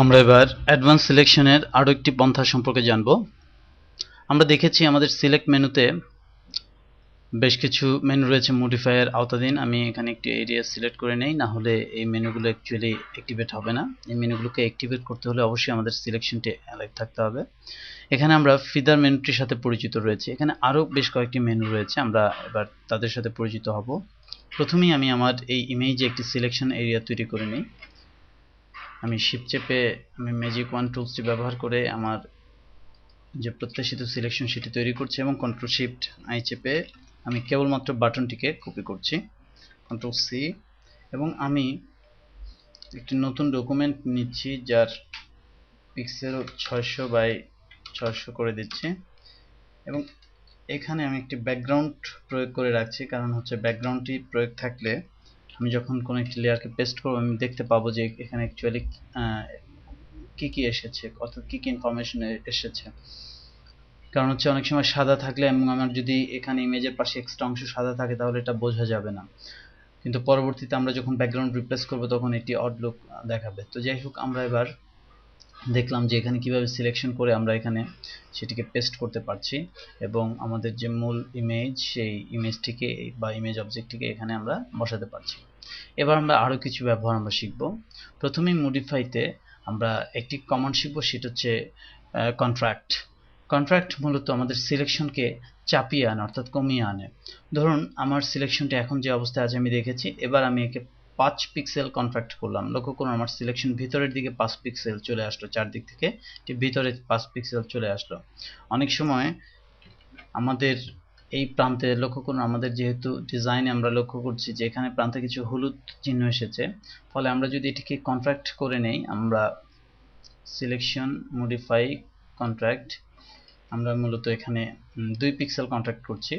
আমরা এবার অ্যাডভান্স সিলেকশনের আরো একটি পন্থা সম্পর্কে জানব। আমরা দেখেছি আমাদের সিলেক্ট মেনুতে বেশ কিছু মেনু রয়েছে মডিফায়ার আওতাধীন। আমি এখানে একটি এরিয়া সিলেক্ট করে নেই, না হলে এই মেনুগুলো অ্যাকচুয়ালি অ্যাক্টিভেট হবে না। এই মেনুগুলোকে অ্যাক্টিভেট করতে হলে অবশ্যই আমাদের সিলেকশনটি অ্যালাইভ থাকতে হবে। এখানে আমরা ফিদার মেনুটির সাথে পরিচিত রয়েছে। এখানে আরো বেশ কয়েকটি মেনু রয়েছে, আমরা এবার তাদের সাথে পরিচিত হব। প্রথমেই আমি আমার এই ইমেজে একটি সিলেকশন এরিয়া তৈরি করে নিই। আমি শিফট চেপে আমি ম্যাজিক ওয়ান টুলসটি ব্যবহার করে আমার যে প্রত্যাশিত সিলেকশন সেটি তৈরি করছি এবং কন্ট্রোল শিফট আই চেপে আমি কেবলমাত্র বাটনটিকে কপি করছি, কন্ট্রোল সি, এবং আমি একটি নতুন ডকুমেন্ট নিচ্ছি যার পিক্সেল 600 বাই 600 করে দিচ্ছি এবং এখানে আমি একটি ব্যাকগ্রাউন্ড প্রয়োগ করে রাখছি। কারণ হচ্ছে ব্যাকগ্রাউন্ডটি প্রয়োগ থাকলে আমি যখন কোনো একটি লেয়ারকে পেস্ট করব আমি দেখতে পাবো যে এখানে অ্যাকচুয়ালি কি কি এসেছে, অর্থাৎ কি কি ইনফরমেশন এসেছে। কারণ হচ্ছে অনেক সময় সাদা থাকলে এবং আমার যদি এখানে ইমেজের পাশে এক্সট্রা অংশ সাদা থাকে তাহলে এটা বোঝা যাবে না, কিন্তু পরবর্তীতে আমরা যখন ব্যাকগ্রাউন্ড রিপ্লেস করব তখন এটি অড লুক দেখাবে। তো যাই হোক, আমরা এবার দেখলাম যে এখানে কিভাবে সিলেকশন করে আমরা এখানে সেটিকে পেস্ট করতে পারছি এবং আমাদের যে মূল ইমেজ সেই ইমেজটিকে বা ইমেজ অবজেক্টটিকে এখানে আমরা বসাতে পারছি। এবার আমরা আরো কিছু ব্যবহার আমরা শিখব। প্রথমেই মডিফাইতে আমরা একটি কমান্ড শিখব, সেটা হচ্ছে কন্ট্রাক্ট। কন্ট্রাক্ট মূলত আমাদের সিলেকশনকে চাপিয়ে আনে, অর্থাৎ কমিয়ে আনে। ধরুন আমার সিলেকশনটি এখন যে অবস্থায় আছে আমি দেখেছি, এবার আমি একে 5 পিক্সেল কন্ট্রাক্ট করলাম। লক্ষ্য করুন আমার সিলেকশন ভিতরের দিকে 5 পিক্সেল চলে আসলো, চারদিক থেকে ভিতরে 5 পিক্সেল চলে আসলো। অনেক সময় আমাদের এই প্রান্তে লক্ষ্য করুন, আমাদের যেহেতু ডিজাইনে আমরা লক্ষ্য করছি যে এখানে প্রান্তে কিছু হলুদ চিহ্ন এসেছে, ফলে আমরা যদি এটিকে কন্ট্রাক্ট করে নেই, আমরা সিলেকশন মডিফাই কন্ট্রাক্ট, আমরা মূলত এখানে 2 পিক্সেল কন্ট্রাক্ট করছি।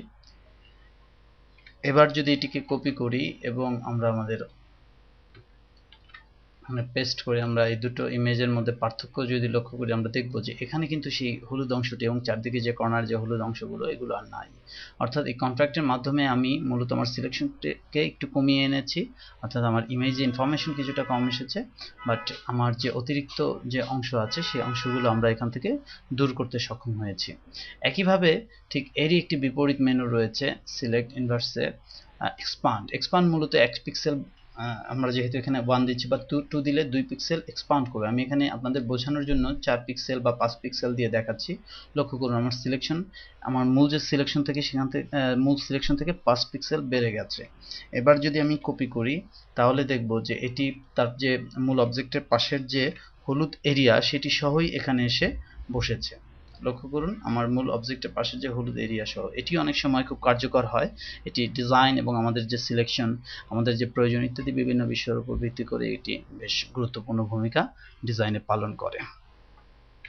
এবার যদি এটিকে কপি করি এবং আমরা আমাদের পেস্ট করে আমরা এই দুটো ইমেজের মধ্যে পার্থক্য যদি লক্ষ্য করি, আমরা দেখব যে এখানে কিন্তু সেই হলুদ অংশটি এবং চারদিকে যে কর্নার যে হলুদ অংশগুলো এগুলো আর নাই। অর্থাৎ এই কন্ট্রাক্টের মাধ্যমে আমি মূলত আমার সিলেকশনকে একটু কমিয়ে এনেছি, অর্থাৎ আমার ইমেজে ইনফরমেশন কিছুটা কম এসেছে, বাট আমার যে অতিরিক্ত যে অংশ আছে সেই অংশগুলো আমরা এখান থেকে দূর করতে সক্ষম হয়েছি। একইভাবে ঠিক এরই একটি বিপরীত মেনু রয়েছে সিলেক্ট ইনভার্সে এক্সপান্ড। এক্সপান্ড মূলত 1 পিক্সেল, আমরা যেহেতু এখানে 1 দিচ্ছি বা 2 দিলে 2 পিক্সেল এক্সপান্ড করবে। আমি এখানে আপনাদের বোঝানোর জন্য 4 পিক্সেল বা 5 পিক্সেল দিয়ে দেখাচ্ছি। লক্ষ্য করুন আমার সিলেকশন, আমার মূল যে সিলেকশন থেকে সেখান থেকে মূল সিলেকশন থেকে 5 পিক্সেল বেড়ে গেছে। এবার যদি আমি কপি করি তাহলে দেখব যে এটি তার যে মূল অবজেক্টের পাশের যে হলুদ এরিয়া সেটি সহই এখানে এসে বসেছে। লক্ষ্য করুন আমার মূল অবজেক্টের পাশে যে হলুদ এরিয়া সহ, এটি অনেক সময় খুব কার্যকর হয়। এটি ডিজাইন এবং আমাদের যে সিলেকশন, আমাদের যে প্রয়োজন ইত্যাদি বিভিন্ন বিষয়ের উপর ভিত্তি করে এটি বেশ গুরুত্বপূর্ণ ভূমিকা ডিজাইনে পালন করে।